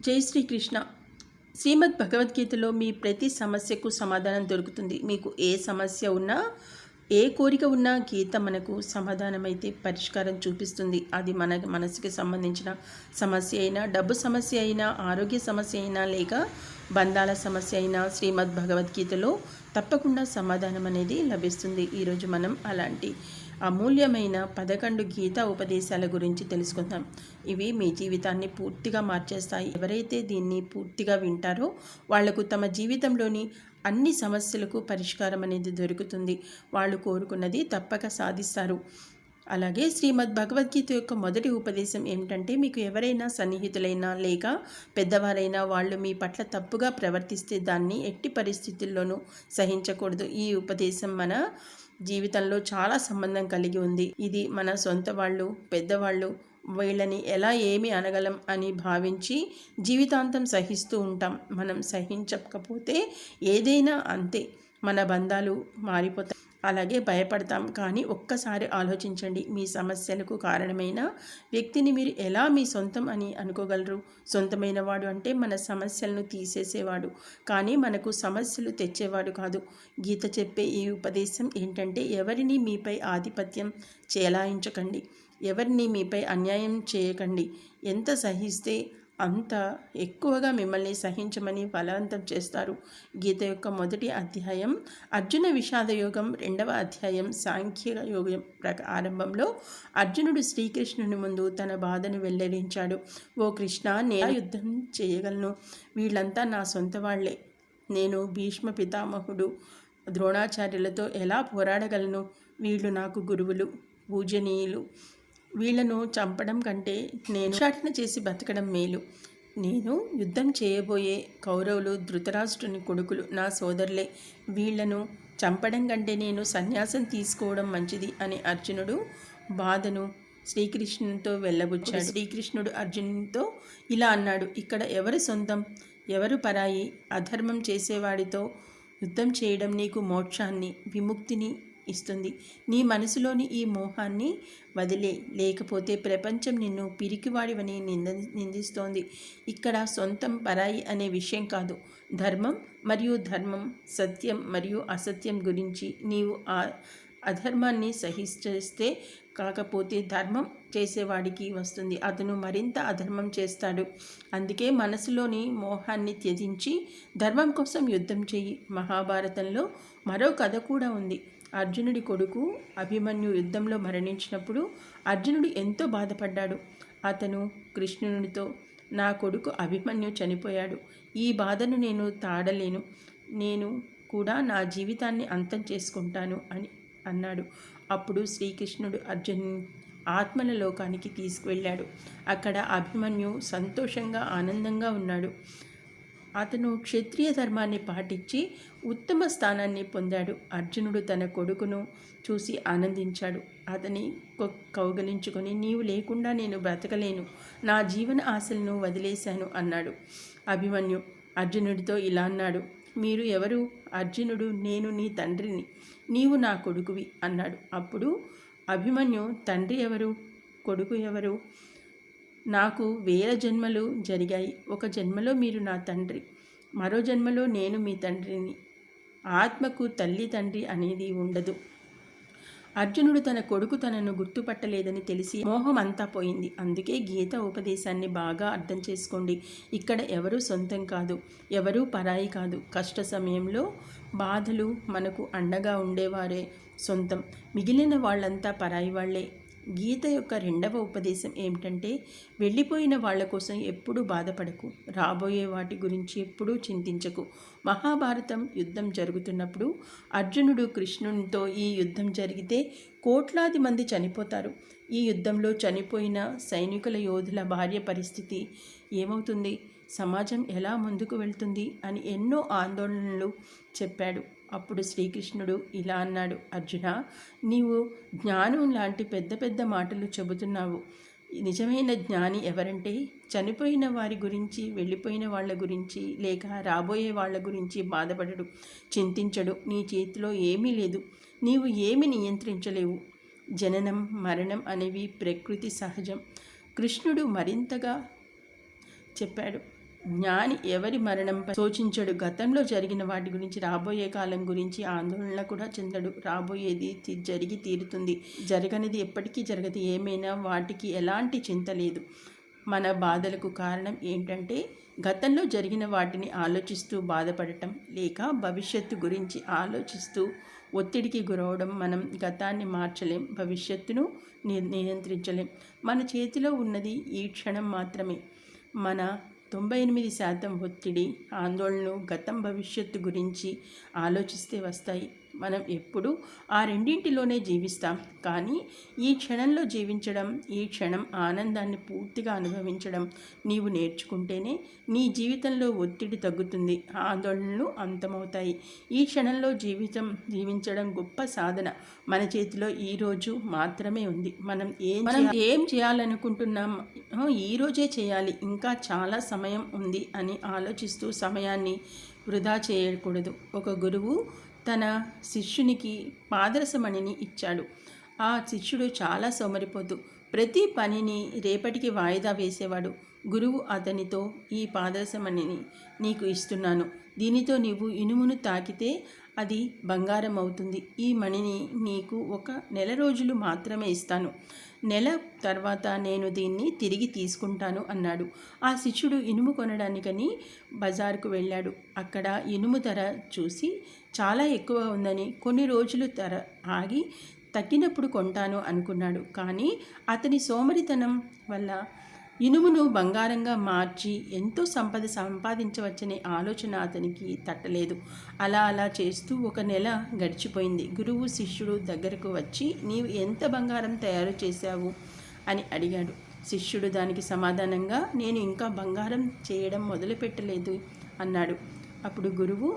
జై శ్రీకృష్ణ. శ్రీమద్ భగవద్గీతలో మీ ప్రతి సమస్యకు సమాధానం దొరుకుతుంది. మీకు ఏ సమస్య ఉన్నా, ఏ కోరిక ఉన్నా గీత మనకు సమాధానమైతే పరిష్కారం చూపిస్తుంది. అది మన మనసుకి సంబంధించిన సమస్య అయినా, డబ్బు సమస్య అయినా, ఆరోగ్య సమస్య అయినా, లేక బంధాల సమస్య అయినా శ్రీమద్ భగవద్గీతలో తప్పకుండా సమాధానం అనేది లభిస్తుంది. ఈరోజు మనం అలాంటి అమూల్యమైన 11 గీతా ఉపదేశాల గురించి తెలుసుకుందాం. ఇవి మీ జీవితాన్ని పూర్తిగా మార్చేస్తాయి. ఎవరైతే దీన్ని పూర్తిగా వింటారో వాళ్లకు తమ జీవితంలోని అన్ని సమస్యలకు పరిష్కారం అనేది దొరుకుతుంది. వాళ్ళు కోరుకున్నది తప్పక సాధిస్తారు. అలాగే శ్రీమద్ భగవద్గీత యొక్క మొదటి ఉపదేశం ఏమిటంటే, మీకు ఎవరైనా సన్నిహితులైనా లేక పెద్దవారైనా వాళ్ళు మీ పట్ల తప్పుగా ప్రవర్తిస్తే దాన్ని ఎట్టి పరిస్థితుల్లోనూ సహించకూడదు. ఈ ఉపదేశం మన జీవితంలో చాలా సంబంధం కలిగి ఉంది. ఇది మన సొంత వాళ్ళు, పెద్దవాళ్ళు, వీళ్ళని ఎలా ఏమి అనగలం అని భావించి జీవితాంతం సహిస్తూ ఉంటాం. మనం సహించకపోతే ఏదైనా అంతే, మన బంధాలు మారిపోతాయి. అలాగే భయపడతాం. కానీ ఒక్కసారి ఆలోచించండి, మీ సమస్యలకు కారణమైన వ్యక్తిని మీరు ఎలా మీ సొంతం అని అనుకోగలరు? సొంతమైన వాడు అంటే మన సమస్యలను తీసేసేవాడు, కానీ మనకు సమస్యలు తెచ్చేవాడు కాదు. గీత చెప్పే ఈ ఉపదేశం ఏంటంటే, ఎవరిని మీపై ఆధిపత్యం చెలాయించకండి, ఎవరిని మీపై అన్యాయం చేయకండి. ఎంత సహిస్తే అంత ఎక్కువగా మిమ్మల్ని సహించమని బలవంతం చేస్తారు. గీత యొక్క మొదటి అధ్యాయం అర్జున విషాద యోగం, 2వ అధ్యాయం సాంఖ్య యోగం ఆరంభంలో అర్జునుడు శ్రీకృష్ణుని ముందు తన బాధను వెల్లడించాడు. ఓ కృష్ణ, నేను యుద్ధం చేయగలను, వీళ్ళంతా నా సొంత వాళ్లే. నేను భీష్మ పితామహుడు ద్రోణాచార్యులతో ఎలా పోరాడగలను? వీళ్ళు నాకు గురువులు, పూజనీయులు. వీళ్లను చంపడం కంటే నేను భిక్షాటన చేసి బతకడం మేలు. నేను యుద్ధం చేయబోయే కౌరవులు ధృతరాష్ట్రుని కొడుకులు, నా సోదరులే. వీళ్లను చంపడం కంటే నేను సన్యాసం తీసుకోవడం మంచిది అని అర్జునుడు బాధను శ్రీకృష్ణునితో వెళ్ళబుచ్చాడు. శ్రీకృష్ణుడు అర్జునునితో ఇలా అన్నాడు, ఇక్కడ ఎవరి సొంతం, ఎవరు పరాయి? అధర్మం చేసేవాడితో యుద్ధం చేయడం నీకు మోక్షాన్ని, విముక్తిని ఇస్తుంది. నీ మనసులోని ఈ మోహాన్ని వదిలే, లేకపోతే ప్రపంచం నిన్ను పిరికివాడివని నిందిస్తోంది. ఇక్కడ సొంతం పరాయి అనే విషయం కాదు, ధర్మం మరియు ధర్మం, సత్యం మరియు అసత్యం గురించి. నీవు ఆ అధర్మాన్ని సహిస్తే, కాకపోతే ధర్మం చేసేవాడికి వస్తుంది, అతను మరింత అధర్మం చేస్తాడు. అందుకే మనసులోని మోహాన్ని త్యజించి ధర్మం కోసం యుద్ధం చెయ్యి. మహాభారతంలో మరో కథ కూడా ఉంది. అర్జునుడి కొడుకు అభిమన్యు యుద్ధంలో మరణించినప్పుడు అర్జునుడు ఎంతో బాధపడ్డాడు. అతను కృష్ణునితో, నా కొడుకు అభిమన్యు చనిపోయాడు, ఈ బాధను నేను తాడలేను, నేను కూడా నా జీవితాన్ని అంతం చేసుకుంటాను అని అన్నాడు. అప్పుడు శ్రీకృష్ణుడు అర్జునుని ఆత్మల లోకానికి తీసుకువెళ్ళాడు. అక్కడ అభిమన్యు సంతోషంగా ఆనందంగా ఉన్నాడు. అతను క్షత్రియ ధర్మాన్ని పాటించి ఉత్తమ స్థానాన్ని పొందాడు. అర్జునుడు తన కొడుకును చూసి ఆనందించాడు. అతని కౌగలించుకొని, నీవు లేకుండా నేను బ్రతకలేను, నా జీవన ఆశలను వదిలేశాను అన్నాడు. అభిమన్యు అర్జునుడితో ఇలా అన్నాడు, మీరు ఎవరు? అర్జునుడు, నేను నీ తండ్రిని, నీవు నా కొడుకువి అన్నాడు. అప్పుడు అభిమన్యు, తండ్రి ఎవరు, కొడుకు ఎవరు? నాకు 1000 జన్మలు జరిగాయి. ఒక జన్మలో మీరు నా తండ్రి, మరో జన్మలో నేను మీ తండ్రిని. ఆత్మకు తల్లి తండ్రి అనేది ఉండదు. అర్జునుడు తన కొడుకు తనను గుర్తుపట్టలేదని తెలిసి మోహం అంతా పోయింది. అందుకే గీత ఉపదేశాన్ని బాగా అర్థం చేసుకోండి. ఇక్కడ ఎవరు సొంతం కాదు, ఎవరూ పరాయి కాదు. కష్ట సమయంలో బాధలు మనకు అండగా ఉండేవారే సొంతం, మిగిలిన వాళ్ళంతా పరాయి వాళ్లే. గీత యొక్క 2వ ఉపదేశం ఏమిటంటే, వెళ్ళిపోయిన వాళ్ళ కోసం ఎప్పుడూ బాధపడకు, రాబోయే వాటి గురించి ఎప్పుడూ చింతించకు. మహాభారతం యుద్ధం జరుగుతున్నప్పుడు అర్జునుడు కృష్ణునితో, ఈ యుద్ధం జరిగితే కోట్లాది మంది చనిపోతారు, ఈ యుద్ధంలో చనిపోయిన సైనికుల యోధుల భార్య పరిస్థితి ఏమవుతుంది, సమాజం ఎలా ముందుకు వెళ్తుంది అని ఎన్నో ఆందోళనలు చెప్పాడు. అప్పుడు శ్రీకృష్ణుడు ఇలా అన్నాడు, అర్జున, నీవు జ్ఞానం లాంటి పెద్ద పెద్ద మాటలు చెబుతున్నావు. నిజమైన జ్ఞాని ఎవరంటే, చనిపోయిన వారి గురించి, వెళ్ళిపోయిన వాళ్ళ గురించి, లేక రాబోయే వాళ్ళ గురించి బాధపడడు, చింతించడు. నీ చేతిలో ఏమీ లేదు, నీవు ఏమి నియంత్రించలేవు. జననం మరణం అనేవి ప్రకృతి సహజం. కృష్ణుడు మరింతగా చెప్పాడు, జ్ఞాని ఎవరి మరణంపై శోచించడు. గతంలో జరిగిన వాటి గురించి, రాబోయే కాలం గురించి ఆందోళన కూడా చెందడు. రాబోయేది జరిగి తీరుతుంది, జరగనిది ఎప్పటికీ జరగదు. ఏమైనా వాటికి ఎలాంటి చింత లేదు. మన బాధలకు కారణం ఏంటంటే గతంలో జరిగిన వాటిని ఆలోచిస్తూ బాధపడటం, లేక భవిష్యత్తు గురించి ఆలోచిస్తూ ఒత్తిడికి గురవడం. మనం గతాన్ని మార్చలేం, భవిష్యత్తును నియంత్రించలేం. మన చేతిలో ఉన్నది ఈ క్షణం మాత్రమే. మన 98% ఒత్తిడి, ఆందోళనలు గతం భవిష్యత్తు గురించి ఆలోచిస్తే వస్తాయి. మనం ఎప్పుడూ ఆ రెండింటిలోనే జీవిస్తాం. కానీ ఈ క్షణంలో జీవించడం, ఈ క్షణం ఆనందాన్ని పూర్తిగా అనుభవించడం నీవు నేర్చుకుంటేనే నీ జీవితంలో ఒత్తిడి తగ్గుతుంది, ఆందోళనలు అంతమవుతాయి. ఈ క్షణంలో జీవించడం గొప్ప సాధన. మన చేతిలో ఈరోజు మాత్రమే ఉంది. మనం ఏం చేయాలనుకుంటున్నామో ఈరోజే చేయాలి. ఇంకా చాలా సమయం ఉంది అని ఆలోచిస్తూ సమయాన్ని వృధా చేయకూడదు. ఒక గురువు తన శిష్యునికి పాదరసమణిని ఇచ్చాడు. ఆ శిష్యుడు చాలా సోమరిపోతు, ప్రతి పనిని రేపటికి వాయిదా వేసేవాడు. గురువు అతనితో, ఈ పాదరసమణిని నీకు ఇస్తున్నాను, దీనితో నీవు ఇనుమును తాకితే అది బంగారం అవుతుంది. ఈ మణిని నీకు 1 నెల రోజులు మాత్రమే ఇస్తాను, నెల తర్వాత నేను దీన్ని తిరిగి తీసుకుంటాను అన్నాడు. ఆ శిష్యుడు ఇనుము కొనడానికని బజారుకు వెళ్ళాడు. అక్కడ ఇనుము ధర చూసి చాలా ఎక్కువ ఉందని కొన్ని రోజులు ఆగి తగ్గినప్పుడు కొంటాను అనుకున్నాడు. కానీ అతని సోమరితనం వల్ల ఇనుమును బంగారంగా మార్చి ఎంతో సంపద సంపాదించవచ్చనే ఆలోచన అతనికి తట్టలేదు. అలా చేస్తూ 1 నెల గడిచిపోయింది. గురువు శిష్యుడు దగ్గరకు వచ్చి, నీవు ఎంత బంగారం తయారు చేశావు అని అడిగాడు. శిష్యుడు దానికి సమాధానంగా, నేను ఇంకా బంగారం చేయడం మొదలుపెట్టలేదు అన్నాడు. అప్పుడు గురువు,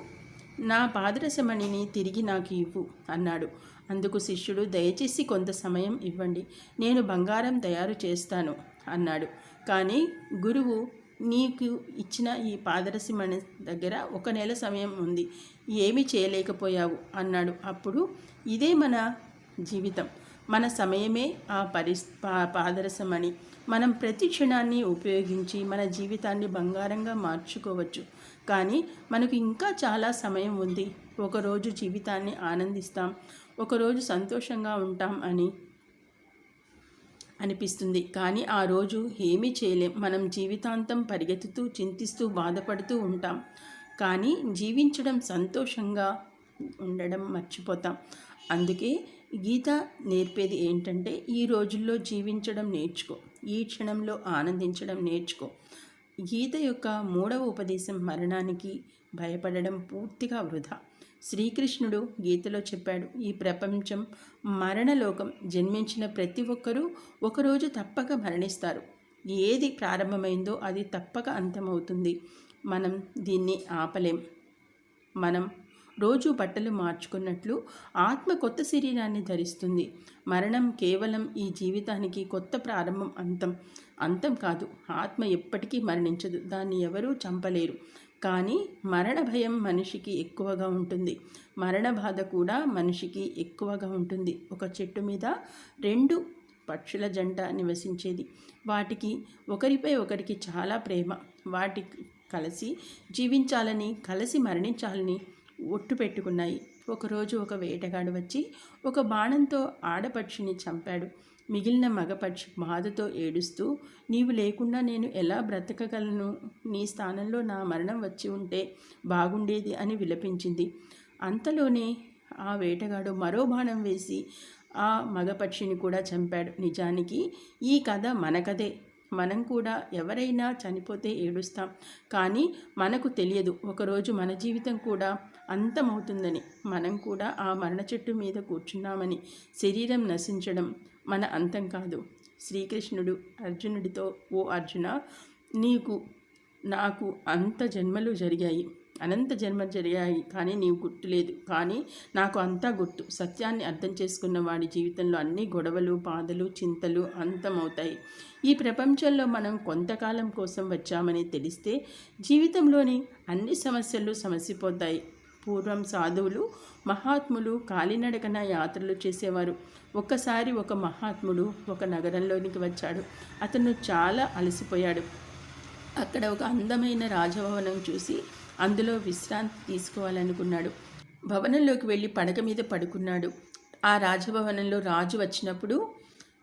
నా పాదరసమణిని తిరిగి నాకు ఇవ్వు అన్నాడు. అందుకు శిష్యుడు, దయచేసి కొంత సమయం ఇవ్వండి, నేను బంగారం తయారు చేస్తాను అన్నాడు. కానీ గురువు, నీకు ఇచ్చిన ఈ పాదరసమణి దగ్గర 1 నెల సమయం ఉంది, ఏమీ చేయలేకపోయావు అన్నాడు. అప్పుడు ఇదే మన జీవితం, మన సమయమే ఆ పాదరసమణి. మనం ప్రతి క్షణాన్ని ఉపయోగించి మన జీవితాన్ని బంగారంగా మార్చుకోవచ్చు. కానీ మనకు ఇంకా చాలా సమయం ఉంది. ఒకరోజు జీవితాన్ని ఆనందిస్తాం, ఒకరోజు సంతోషంగా ఉంటాం అని అనిపిస్తుంది. కానీ ఆ రోజు ఏమీ చేయలేం. మనం జీవితాంతం పరిగెత్తుతూ, చింతిస్తూ, బాధపడుతూ ఉంటాం. కానీ జీవించడం, సంతోషంగా ఉండడం మర్చిపోతాం. అందుకే గీత నేర్పేది ఏంటంటే, ఈ రోజుల్లో జీవించడం నేర్చుకో, ఈ క్షణంలో ఆనందించడం నేర్చుకో. గీత యొక్క 3వ ఉపదేశం, మరణానికి భయపడడం పూర్తిగా వృధా. శ్రీకృష్ణుడు గీతలో చెప్పాడు, ఈ ప్రపంచం మరణలోకం. జన్మించిన ప్రతి ఒక్కరూ ఒకరోజు తప్పక మరణిస్తారు. ఏది ప్రారంభమైందో అది తప్పక అంతమవుతుంది. మనం దీన్ని ఆపలేం. మనం రోజు బట్టలు మార్చుకున్నట్లు ఆత్మ కొత్త శరీరాన్ని ధరిస్తుంది. మరణం కేవలం ఈ జీవితానికి కొత్త ప్రారంభం, అంతం కాదు. ఆత్మ ఎప్పటికీ మరణించదు, దాన్ని ఎవరూ చంపలేరు. కానీ మరణ భయం మనిషికి ఎక్కువగా ఉంటుంది, మరణ బాధ కూడా మనిషికి ఎక్కువగా ఉంటుంది. ఒక చెట్టు మీద 2 పక్షుల జంట నివసించేది. వాటికి ఒకరిపై ఒకరికి చాలా ప్రేమ. వాటి కలిసి జీవించాలని, కలిసి మరణించాలని ఒట్టు పెట్టుకున్నాయి. ఒకరోజు ఒక వేటగాడు వచ్చి ఒక బాణంతో ఆడపక్షిని చంపాడు. మిగిలిన మగపక్షి బాధతో ఏడుస్తూ, నీవు లేకుండా నేను ఎలా బ్రతకగలను, నీ స్థానంలో నా మరణం వచ్చి ఉంటే బాగుండేది అని విలపించింది. అంతలోనే ఆ వేటగాడు మరో బాణం వేసి ఆ మగపక్షిని కూడా చంపాడు. నిజానికి ఈ కథ మన కథే. మనం కూడా ఎవరైనా చనిపోతే ఏడుస్తాం, కానీ మనకు తెలియదు ఒకరోజు మన జీవితం కూడా అంతమవుతుందని. మనం కూడా ఆ మరణ చెట్టు మీద కూర్చున్నామని. శరీరం నశించడం మన అంతం కాదు. శ్రీకృష్ణుడు అర్జునుడితో, ఓ అర్జున, నాకు అనంత జన్మలు జరిగాయి, కానీ నీవు గుర్తులేదు. కానీ నాకు అంతా గుర్తు. సత్యాన్ని అర్థం చేసుకున్న వాడి జీవితంలో అన్ని గొడవలు, బాధలు, చింతలు అంతమవుతాయి. ఈ ప్రపంచంలో మనం కొంతకాలం కోసం వచ్చామని తెలిస్తే జీవితంలోని అన్ని సమస్యలు సమసిపోతాయి. పూర్వం సాధువులు, మహాత్ములు కాలినడకన యాత్రలు చేసేవారు. ఒక్కసారి ఒక మహాత్ముడు ఒక నగరంలోనికి వచ్చాడు. అతను చాలా అలసిపోయాడు. అక్కడ ఒక అందమైన రాజభవనం చూసి అందులో విశ్రాంతి తీసుకోవాలనుకున్నాడు. భవనంలోకి వెళ్ళి పడక మీద పడుకున్నాడు. ఆ రాజభవనంలో రాజు వచ్చినప్పుడు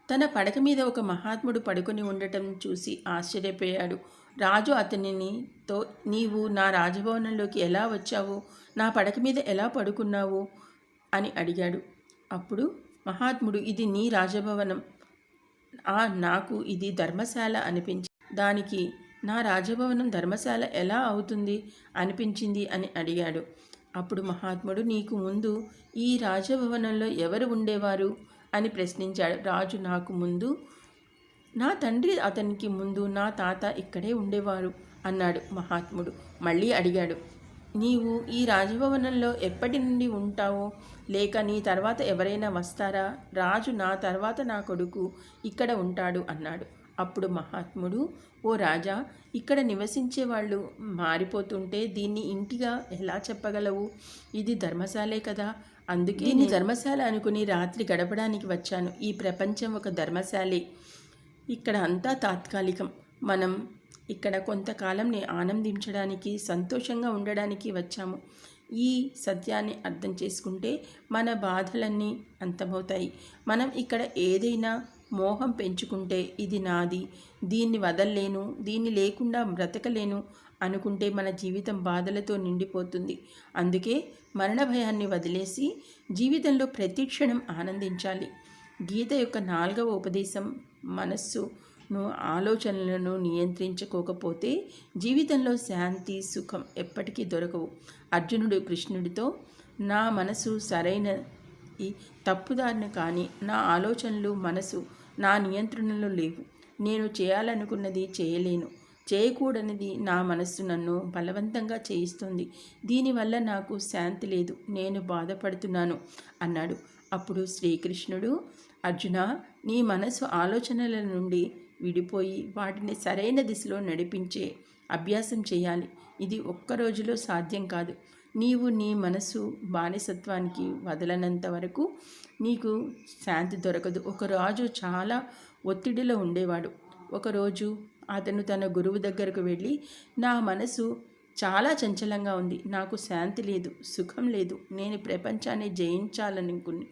తన పడక మీద ఒక మహాత్ముడు పడుకొని ఉండటం చూసి ఆశ్చర్యపోయాడు. రాజు అతనితో, నీవు నా రాజభవనంలోకి ఎలా వచ్చావు, నా పడక మీద ఎలా పడుకున్నావు అని అడిగాడు. అప్పుడు మహాత్ముడు, ఇది నీ రాజభవనం, నాకు ఇది ధర్మశాల అనిపించి దానికి నా రాజభవనం ధర్మశాల ఎలా అవుతుంది అనిపించింది అని అడిగాడు. అప్పుడు మహాత్ముడు, నీకు ముందు ఈ రాజభవనంలో ఎవరు ఉండేవారు అని ప్రశ్నించాడు. రాజు, నాకు ముందు నా తండ్రి, అతనికి ముందు నా తాత ఇక్కడే ఉండేవారు అన్నాడు. మహాత్ముడు మళ్ళీ అడిగాడు, నీవు ఈ రాజభవనంలో ఎప్పటి నుండి ఉంటావో, లేక నీ తర్వాత ఎవరైనా వస్తారా? రాజు, నా తర్వాత నా కొడుకు ఇక్కడ ఉంటాడు అన్నాడు. అప్పుడు మహాత్ముడు, ఓ రాజా, ఇక్కడ నివసించే వాళ్ళు మారిపోతుంటే దీన్ని ఇంటిగా ఎలా చెప్పగలవు? ఇది ధర్మశాలే కదా, అందుకే దీన్ని ధర్మశాల అనుకుని రాత్రి గడపడానికి వచ్చాను. ఈ ప్రపంచం ఒక ధర్మశాలే, ఇక్కడ అంతా తాత్కాలికం. మనం ఇక్కడ కొంతకాలంని ఆనందించడానికి, సంతోషంగా ఉండడానికి వచ్చాము. ఈ సత్యాన్ని అర్థం చేసుకుంటే మన బాధలన్నీ అంతమవుతాయి. మనం ఇక్కడ ఏదైనా మోహం పెంచుకుంటే, ఇది నాది, దీన్ని వదల్లేను, దీన్ని లేకుండా బ్రతకలేను అనుకుంటే మన జీవితం బాధలతో నిండిపోతుంది. అందుకే మరణ భయాన్ని వదిలేసి జీవితంలో ప్రతి క్షణం ఆనందించాలి. గీత యొక్క 4వ ఉపదేశం, మనస్సును, ఆలోచనలను నియంత్రించుకోకపోతే జీవితంలో శాంతి, సుఖం ఎప్పటికీ దొరకవు. అర్జునుడు కృష్ణుడితో, నా మనసు సరైన తప్పుదారిన కానీ నా ఆలోచనలు, మనసు నా నియంత్రణలో లేవు. నేను చేయాలనుకున్నది చేయలేను, చేయకూడనిది నా మనస్సు నన్ను బలవంతంగా చేయిస్తుంది. దీనివల్ల నాకు శాంతి లేదు, నేను బాధపడుతున్నాను అన్నాడు. అప్పుడు శ్రీకృష్ణుడు, అర్జున, నీ మనసు ఆలోచనల నుండి విడిపోయి వాటిని సరైన దిశలో నడిపించే అభ్యాసం చేయాలి. ఇది ఒక్క రోజులో సాధ్యం కాదు. నీవు నీ మనసు బానిసత్వానికి వదలనంత వరకు నీకు శాంతి దొరకదు. ఒక రాజు చాలా ఒత్తిడిలో ఉండేవాడు. ఒకరోజు అతను తన గురువు దగ్గరకు వెళ్ళి, నా మనసు చాలా చంచలంగా ఉంది, నాకు శాంతి లేదు, సుఖం లేదు, నేను ప్రపంచాన్ని జయించాలనుకుని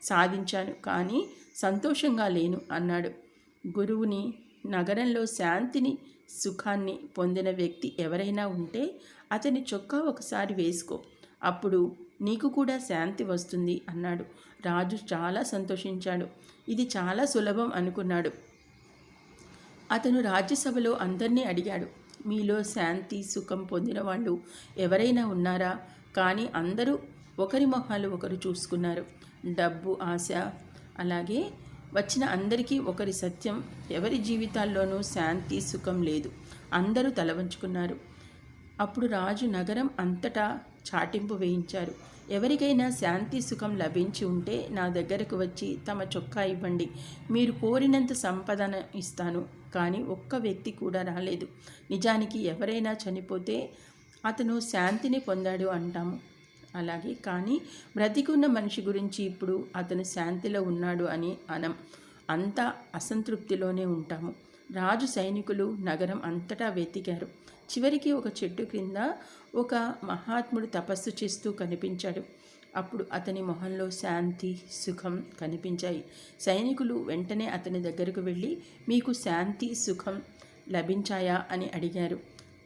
సాధించాను, కానీ సంతోషంగా లేను అన్నాడు. గురువుని, నగరంలో శాంతిని, సుఖాన్ని పొందిన వ్యక్తి ఎవరైనా ఉంటే అతని చొక్కా ఒకసారి వేసుకో, అప్పుడు నీకు కూడా శాంతి వస్తుంది అన్నాడు. రాజు చాలా సంతోషించాడు. ఇది చాలా సులభం అనుకున్నాడు. అతను రాజ్యసభలో అందరినీ అడిగాడు, మీలో శాంతి, సుఖం పొందిన వాళ్ళు ఎవరైనా ఉన్నారా? కానీ అందరూ ఒకరి మొహాలు ఒకరు చూసుకున్నారు. డబ్బు ఆశ, అలాగే వచ్చిన అందరికీ ఒకరి సత్యం, ఎవరి జీవితాల్లోనూ శాంతి, సుఖం లేదు. అందరూ తల వంచుకున్నారు. అప్పుడు రాజు నగరం అంతటా చాటింపు వేయించారు. ఎవరికైనా శాంతి, సుఖం లభించి ఉంటే నా దగ్గరకు వచ్చి తమ చొక్కా ఇవ్వండి, మీరు కోరినంత సంపదన ఇస్తాను. కానీ ఒక్క వ్యక్తి కూడా రాలేదు. నిజానికి ఎవరైనా చనిపోతే అతను శాంతిని పొందాడు అంటాము, అలాగే కానీ బ్రతికున్న మనిషి గురించి ఇప్పుడు అతను శాంతిలో ఉన్నాడు అని అనం. అంతా అసంతృప్తిలోనే ఉంటాము. రాజు సైనికులు నగరం అంతటా వెతికారు. చివరికి ఒక చెట్టు క్రింద ఒక మహాత్ముడు తపస్సు చేస్తూ కనిపించాడు. అప్పుడు అతని మొహంలో శాంతి, సుఖం కనిపించాయి. సైనికులు వెంటనే అతని దగ్గరకు వెళ్ళి, మీకు శాంతి, సుఖం లభించాయా అని అడిగారు.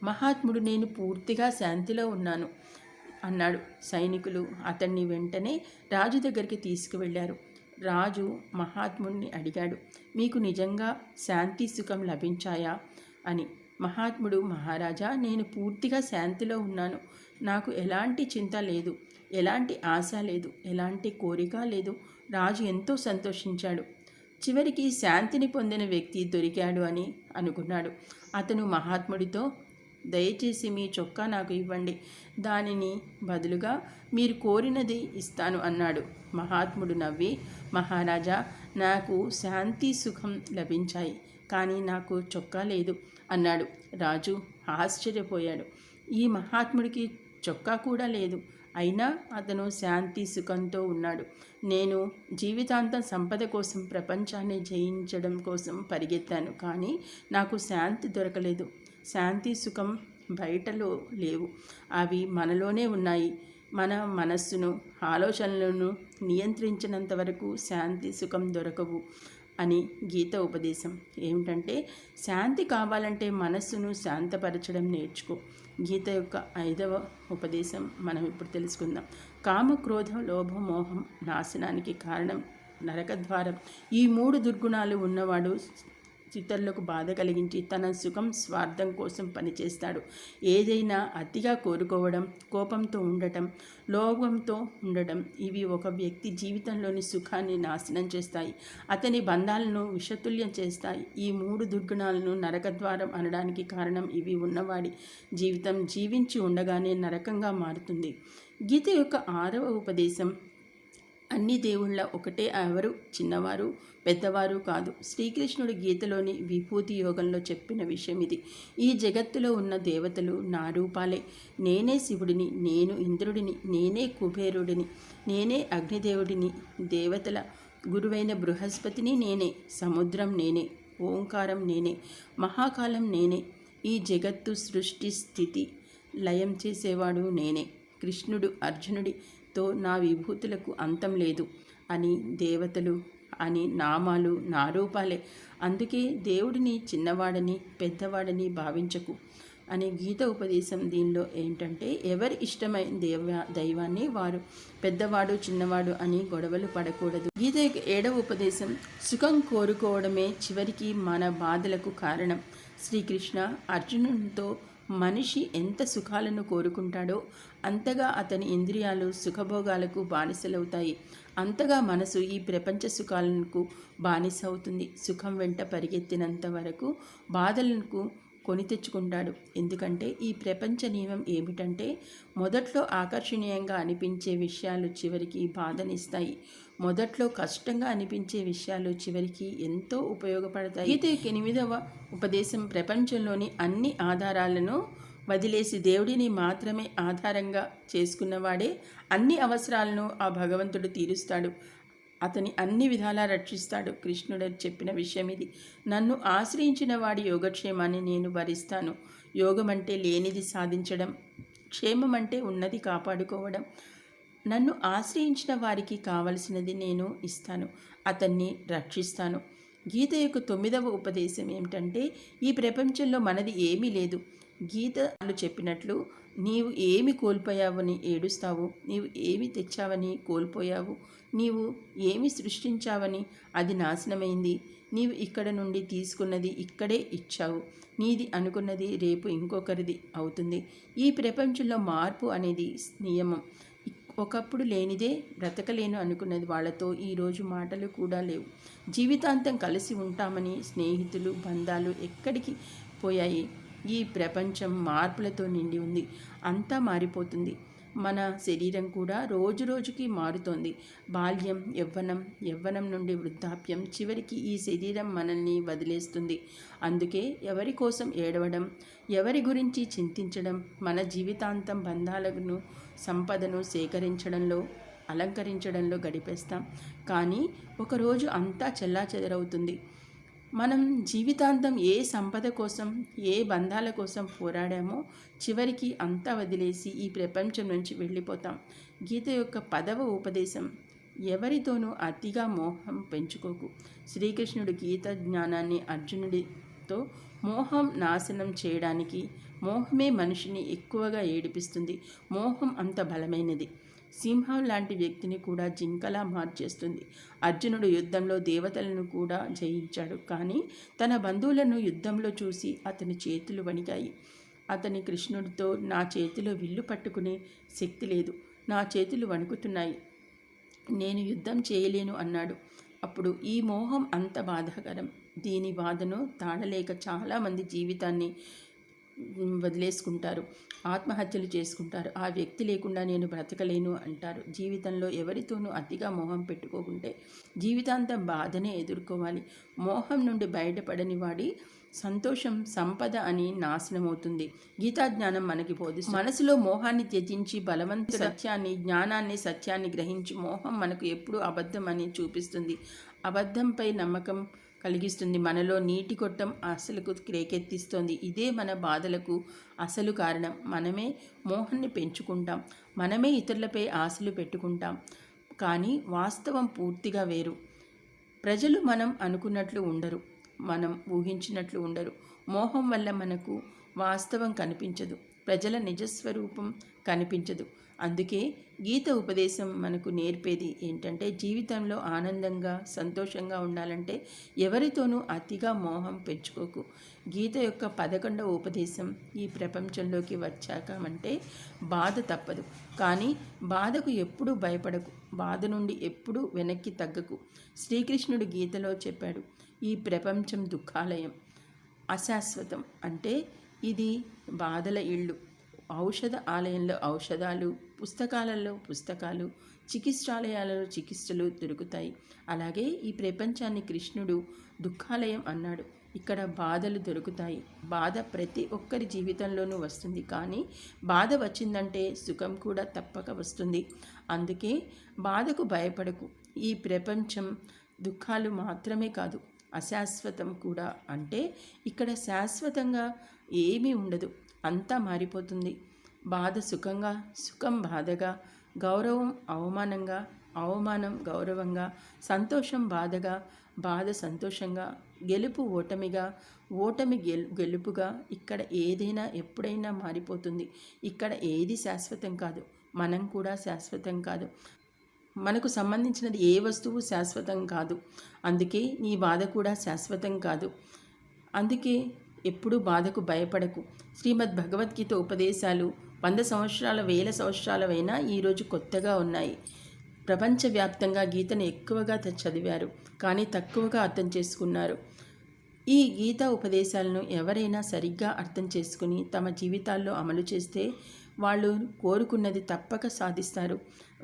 మహాత్ముడు, నేను పూర్తిగా శాంతిలో ఉన్నాను అన్నాడు. సైనికులు అతన్ని వెంటనే రాజు దగ్గరికి తీసుకువెళ్ళారు. రాజు మహాత్ముడిని అడిగాడు, మీకు నిజంగా శాంతి, సుఖం లభించాయా అని. మహాత్ముడు, మహారాజా, నేను పూర్తిగా శాంతిలో ఉన్నాను, నాకు ఎలాంటి చింత లేదు, ఎలాంటి ఆశ లేదు, ఎలాంటి కోరిక లేదు. రాజు ఎంతో సంతోషించాడు. చివరికి శాంతిని పొందిన వ్యక్తి దొరికాడు అని అనుకున్నాడు. అతను మహాత్ముడితో, దయచేసి మీ చొక్కా నాకు ఇవ్వండి, దానిని బదులుగా మీరు కోరినది ఇస్తాను అన్నాడు. మహాత్ముడు నవ్వి, మహారాజా, నాకు శాంతి, సుఖం లభించాయి, కానీ నాకు చొక్కా లేదు అన్నాడు. రాజు ఆశ్చర్యపోయాడు. ఈ మహాత్ముడికి చొక్కా కూడా లేదు, అయినా అతను శాంతి, సుఖంతో ఉన్నాడు. నేను జీవితాంతం సంపద కోసం, ప్రపంచాన్ని జయించడం కోసం పరిగెత్తాను, కానీ నాకు శాంతి దొరకలేదు. శాంతి సుఖం బయటలో లేవు, అవి మనలోనే ఉన్నాయి. మన మనస్సును ఆలోచనలను నియంత్రించినంత వరకు శాంతి సుఖం దొరకవు అని గీత ఉపదేశం ఏమిటంటే, శాంతి కావాలంటే మనస్సును శాంతపరచడం నేర్చుకో. గీత యొక్క 5వ ఉపదేశం మనం ఇప్పుడు తెలుసుకుందాం. కామ క్రోధ లోభ మోహం నాశనానికి కారణం నరకద్వారం. ఈ 3 దుర్గుణాలు ఉన్నవాడు ఇతరులకు బాధ కలిగించి తన సుఖం స్వార్థం కోసం పనిచేస్తాడు. ఏదైనా అతిగా కోరుకోవడం, కోపంతో ఉండటం, లోభంతో ఉండటం ఇవి ఒక వ్యక్తి జీవితంలోని సుఖాన్ని నాశనం చేస్తాయి, అతని బంధాలను విషతుల్యం చేస్తాయి. ఈ 3 దుర్గుణాలను నరకద్వారం అనడానికి కారణం ఇవి ఉన్నవాడి జీవితం జీవించి ఉండగానే నరకంగా మారుతుంది. గీత యొక్క 6వ ఉపదేశం, అన్ని దేవుళ్ళ ఒకటే, ఎవరు చిన్నవారు పెద్దవారు కాదు. శ్రీకృష్ణుడు గీతలోని విభూతి యోగంలో చెప్పిన విషయం ఇది. ఈ జగత్తులో ఉన్న దేవతలు నా రూపాలే. నేనే శివుడిని, నేను ఇంద్రుడిని, నేనే కుబేరుడిని, నేనే అగ్నిదేవుడిని, దేవతల గురువైన బృహస్పతిని నేనే, సముద్రం నేనే, ఓంకారం నేనే, మహాకాలం నేనే, ఈ జగత్తు సృష్టి స్థితి లయం చేసేవాడు నేనే. కృష్ణుడు అర్జునుడితో నా విభూతులకు అంతం లేదు అని, దేవతలు అని నామాలు నా రూపాలే, అందుకే దేవుడిని చిన్నవాడని పెద్దవాడని భావించకు అనే గీత ఉపదేశం. దీనిలో ఏంటంటే, ఎవరి ఇష్టమైన దైవాన్ని వారు పెద్దవాడు చిన్నవాడు అని గొడవలు పడకూడదు. గీత యొక్క 7వ ఉపదేశం, సుఖం కోరుకోవడమే చివరికి మన బాధలకు కారణం. శ్రీకృష్ణ అర్జునునితో మనిషి ఎంత సుఖాలను కోరుకుంటాడో అంతగా అతని ఇంద్రియాలు సుఖభోగాలకు బానిసలవుతాయి, అంతగా మనసు ఈ ప్రపంచ సుఖాలకు బానిస అవుతుంది. సుఖం వెంట పరిగెత్తినంత వరకు బాధలకు కొని తెచ్చుకుంటాడు. ఎందుకంటే ఈ ప్రపంచ నియమం ఏమిటంటే, మొదట్లో ఆకర్షణీయంగా అనిపించే విషయాలు చివరికి బాధనిస్తాయి, మొదట్లో కష్టంగా అనిపించే విషయాలు చివరికి ఎంతో ఉపయోగపడతాయి. గీత 8వ ఉపదేశం, ప్రపంచంలోని అన్ని ఆధారాలను వదిలేసి దేవుడిని మాత్రమే ఆధారంగా చేసుకున్నవాడే అన్ని అవసరాలను ఆ భగవంతుడు తీరుస్తాడు, అతని అన్ని విధాలా రక్షిస్తాడు. కృష్ణుడు చెప్పిన విషయం ఇది. నన్ను ఆశ్రయించిన వాడి యోగక్షేమాన్ని నేను భరిస్తాను. యోగం అంటే లేనిది సాధించడం, క్షేమం అంటే ఉన్నది కాపాడుకోవడం. నన్ను ఆశ్రయించిన వారికి కావలసినది నేను ఇస్తాను, అతన్ని రక్షిస్తాను. గీత యొక్క 9వ ఉపదేశం ఏమిటంటే, ఈ ప్రపంచంలో మనది ఏమీ లేదు. గీతలు చెప్పినట్లు నీవు ఏమి కోల్పోయావని ఏడుస్తావు, నీవు ఏమి తెచ్చావని కోల్పోయావు, నీవు ఏమి సృష్టించావని అది నాశనమైంది, నీవు ఇక్కడ నుండి తీసుకున్నది ఇక్కడే ఇచ్చావు, నీది అనుకున్నది రేపు ఇంకొకరిది అవుతుంది. ఈ ప్రపంచంలో మార్పు అనేది నియమం. ఒకప్పుడు లేనిదే బ్రతకలేను అనుకున్నది వాళ్ళతో ఈరోజు మాటలు కూడా లేవు. జీవితాంతం కలిసి ఉంటామని స్నేహితులు బంధాలు ఎక్కడికి పోయాయి? ఈ ప్రపంచం మార్పులతో నిండి ఉంది, అంతా మారిపోతుంది. మన శరీరం కూడా రోజు రోజుకి మారుతోంది. బాల్యం యవ్వనం, యవ్వనం నుండి వృద్ధాప్యం, చివరికి ఈ శరీరం మనల్ని వదిలేస్తుంది. అందుకే ఎవరి కోసం ఏడవడం, ఎవరి గురించి చింతించడం, మన జీవితాంతం బంధాలను సంపదను సేకరించడంలో అలంకరించడంలో గడిపేస్తాం. కానీ ఒకరోజు అంతా చెల్లాచెదరవుతుంది. మనం జీవితాంతం ఏ సంపద కోసం, ఏ బంధాల కోసం పోరాడామో చివరికి అంతా వదిలేసి ఈ ప్రపంచం నుంచి వెళ్ళిపోతాం. గీత యొక్క 10వ ఉపదేశం, ఎవరితోనూ అతిగా మోహం పెంచుకోకు. శ్రీకృష్ణుడు గీత జ్ఞానాన్ని అర్జునుడితో, మోహం నాశనం చేయడానికి, మోహమే మనిషిని ఎక్కువగా ఏడిపిస్తుంది, మోహం అంత బలమైనది, సింహం లాంటి వ్యక్తిని కూడా జింకలా మార్చేస్తుంది. అర్జునుడు యుద్ధంలో దేవతలను కూడా జయించాడు, కానీ తన బంధువులను యుద్ధంలో చూసి అతని చేతులు వణికాయి. అతని కృష్ణుడితో, నా చేతిలో విల్లు పట్టుకునే శక్తి లేదు, నా చేతులు వణుకుతున్నాయి, నేను యుద్ధం చేయలేను అన్నాడు. అప్పుడు ఈ మోహం అంత బాధాకరం, దీని బాధను తాళలేక చాలామంది జీవితాన్ని వదిలేసుకుంటారు, ఆత్మహత్యలు చేసుకుంటారు. ఆ వ్యక్తి లేకుండా నేను బ్రతకలేను అంటారు. జీవితంలో ఎవరితోనూ అతిగా మోహం పెట్టుకోకుంటే జీవితాంతం బాధనే ఎదుర్కోవాలి. మోహం నుండి బయటపడని వాడి సంతోషం సంపద అని నాశనమవుతుంది. గీతాజ్ఞానం మనకి బోధిస్తుంది. మనసులో మోహాన్ని త్యజించి బలవంత సత్యాన్ని, జ్ఞానాన్ని, సత్యాన్ని గ్రహించి, మోహం మనకు ఎప్పుడూ అబద్ధం అని చూపిస్తుంది. అబద్ధంపై నమ్మకం కలిగిస్తుంది. మనలో నీటి కొట్టం అసలుకు రేకెత్తిస్తోంది. ఇదే మన బాధలకు అసలు కారణం. మనమే మోహాన్ని పెంచుకుంటాం, మనమే ఇతరులపై ఆశలు పెట్టుకుంటాం. కానీ వాస్తవం పూర్తిగా వేరు. ప్రజలు మనం అనుకున్నట్లు ఉండరు, మనం ఊహించినట్లు ఉండరు. మోహం వల్ల మనకు వాస్తవం కనిపించదు, ప్రజల నిజస్వరూపం కనిపించదు. అందుకే గీత ఉపదేశం మనకు నేర్పేది ఏంటంటే, జీవితంలో ఆనందంగా సంతోషంగా ఉండాలంటే ఎవరితోనూ అతిగా మోహం పెంచుకోకు. గీత యొక్క 11వ ఉపదేశం, ఈ ప్రపంచంలోకి వచ్చాకమంటే బాధ తప్పదు, కానీ బాధకు ఎప్పుడూ భయపడకు, బాధ నుండి ఎప్పుడూ వెనక్కి తగ్గకు. శ్రీకృష్ణుడు గీతలో చెప్పాడు, ఈ ప్రపంచం దుఃఖాలయం, అశాశ్వతం. అంటే ఇది బాధల ఇళ్ళు. ఔషధ ఆలయంలో ఔషధాలు, పుస్తకాలలో పుస్తకాలు, చికిత్సాలయాలలో చికిత్సలు దొరుకుతాయి. అలాగే ఈ ప్రపంచాన్ని కృష్ణుడు దుఃఖాలయం అన్నాడు. ఇక్కడ బాధలు దొరుకుతాయి. బాధ ప్రతి ఒక్కరి జీవితంలోనూ వస్తుంది, కానీ బాధ వచ్చిందంటే సుఖం కూడా తప్పక వస్తుంది. అందుకే బాధకు భయపడకు. ఈ ప్రపంచం దుఃఖాలు మాత్రమే కాదు, అశాశ్వతం కూడా. అంటే ఇక్కడ శాశ్వతంగా ఏమీ ఉండదు, అంతా మారిపోతుంది. బాధ సుఖంగా, సుఖం బాధగా, గౌరవం అవమానంగా, అవమానం గౌరవంగా, సంతోషం బాధగా, బాధ సంతోషంగా, గెలుపు ఓటమిగా, ఓటమి గెలుపుగా. ఇక్కడ ఏదైనా ఎప్పుడైనా మారిపోతుంది. ఇక్కడ ఏది శాశ్వతం కాదు, మనం కూడా శాశ్వతం కాదు. మనకు సంబంధించినది ఏ వస్తువు శాశ్వతం కాదు. అందుకే నీ బాధ కూడా శాశ్వతం కాదు. అందుకే ఎప్పుడూ బాధకు భయపడకు. శ్రీమద్ భగవద్గీత ఉపదేశాలు 100 సంవత్సరాల 1000 సంవత్సరాలవైనా ఈరోజు కొత్తగా ఉన్నాయి. ప్రపంచవ్యాప్తంగా గీతను ఎక్కువగా చదివారు, కానీ తక్కువగా అర్థం చేసుకున్నారు. ఈ గీతా ఉపదేశాలను ఎవరైనా సరిగ్గా అర్థం చేసుకుని తమ జీవితాల్లో అమలు చేస్తే వాళ్ళు కోరుకున్నది తప్పక సాధిస్తారు.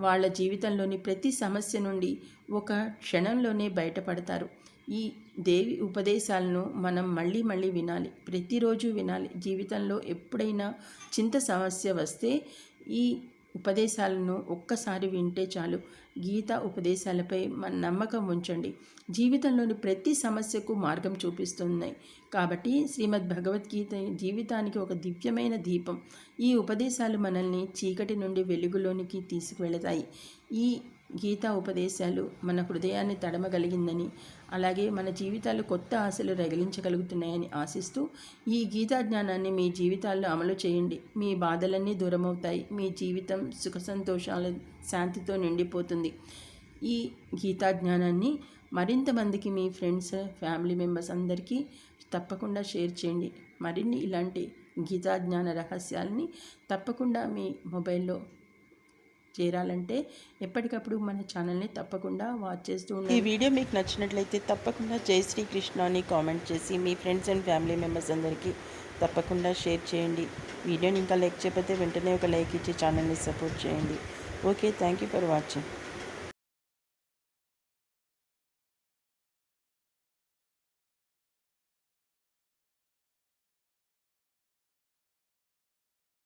వాళ్ళ జీవితంలోని ప్రతి సమస్య నుండి ఒక క్షణంలోనే బయటపడతారు. ఈ దేవి ఉపదేశాలను మనం మళ్ళీ మళ్ళీ వినాలి, ప్రతిరోజు వినాలి. జీవితంలో ఎప్పుడైనా చింత సమస్య వస్తే ఈ ఉపదేశాలను ఒక్కసారి వింటే చాలు. గీతా ఉపదేశాలపై మన నమ్మకం ఉంచండి. జీవితంలోని ప్రతి సమస్యకు మార్గం చూపిస్తున్నాయి. కాబట్టి శ్రీమద్ భగవద్గీత జీవితానికి ఒక దివ్యమైన దీపం. ఈ ఉపదేశాలు మనల్ని చీకటి నుండి వెలుగులోనికి తీసుకువెళతాయి. ఈ గీతా ఉపదేశాలు మన హృదయాన్ని తడమగలిగిందని, అలాగే మన జీవితాలు కొత్త ఆశలు రగిలించగలుగుతున్నాయని ఆశిస్తూ ఈ గీతా జ్ఞానాన్ని మీ జీవితాల్లో అమలు చేయండి. మీ బాధలన్నీ దూరమవుతాయి. మీ జీవితం సుఖ సంతోషాల శాంతితో నిండిపోతుంది. ఈ గీతా జ్ఞానాన్ని మరింత మందికి, మీ ఫ్రెండ్స్, ఫ్యామిలీ మెంబర్స్ అందరికీ తప్పకుండా షేర్ చేయండి. మరిన్ని ఇలాంటి గీతా జ్ఞాన రహస్యాలని తప్పకుండా మీ మొబైల్లో చేరాలంటే ఎప్పటికప్పుడు మన ఛానల్ని తప్పకుండా వాచ్ చేస్తూ ఉండండి. ఈ వీడియో మీకు నచ్చినట్లయితే తప్పకుండా జై శ్రీకృష్ణ అని కామెంట్ చేసి మీ ఫ్రెండ్స్ అండ్ ఫ్యామిలీ మెంబర్స్ అందరికీ తప్పకుండా షేర్ చేయండి. వీడియోని ఇంకా లైక్ చేయకపోతే వెంటనే ఒక లైక్ ఇచ్చి ఛానల్ని సపోర్ట్ చేయండి. Okay, thank you for watching.